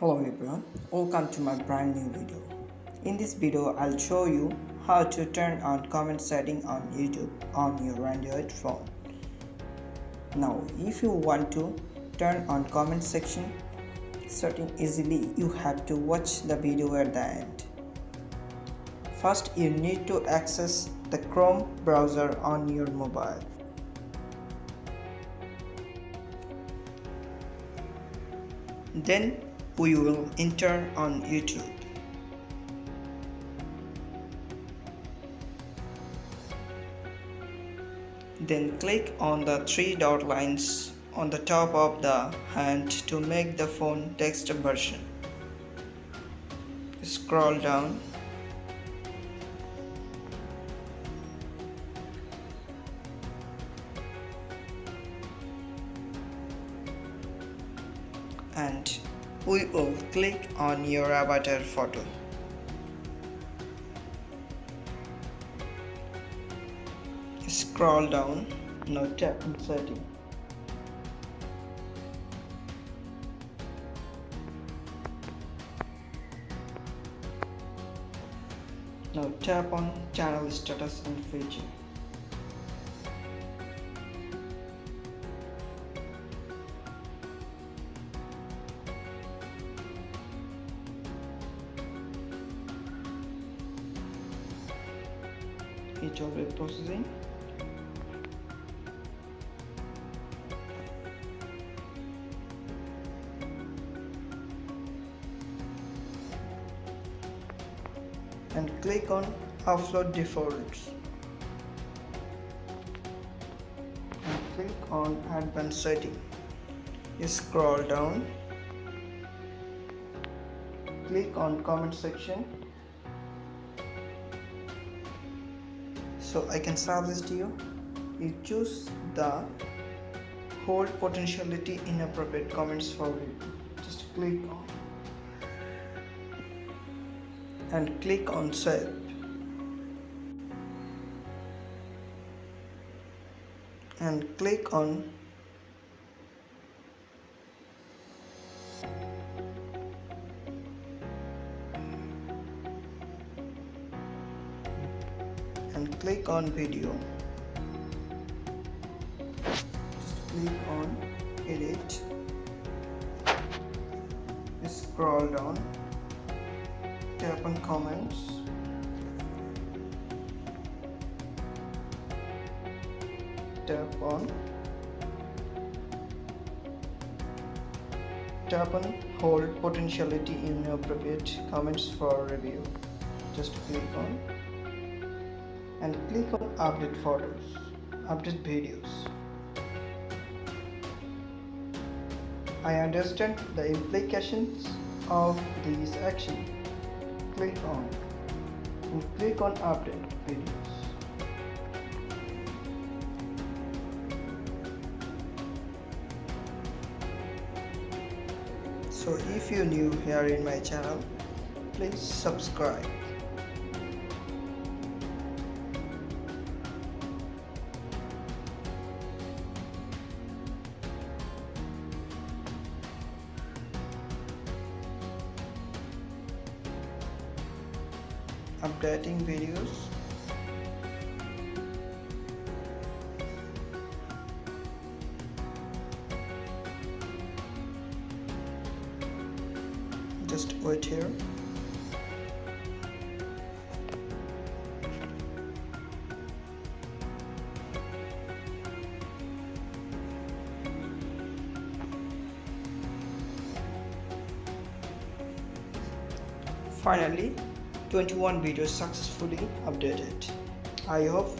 Hello everyone, welcome to my brand new video. In this video, I'll show you how to turn on comment setting on YouTube on your Android phone. Now, if you want to turn on comment section setting easily, you have to watch the video at the end. First, you need to access the Chrome browser on your mobile. Then we will enter on YouTube. Then click on the three dot lines on the top of the hand to make the phone text version. Scroll down and we will click on your avatar photo. Scroll down, now tap on setting. Now tap on channel status and feature. It's already processing. And click on upload defaults and click on advanced setting. You scroll down, click on comment section. So I can suggest you choose the hold potentiality inappropriate comments for you. Just click on and click on save. And click on video. Just click on edit. Scroll down, tap on comments, tap on hold potentiality inappropriate comments for review. Just click on and click on update photos, update videos. I understand the implications of this action. Click on and click on update videos. So if you're new here in my channel, please subscribe. Updating videos. Just wait here. Finally, 21 videos successfully updated. I hope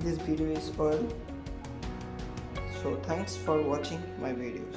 this video is well. So thanks for watching my videos.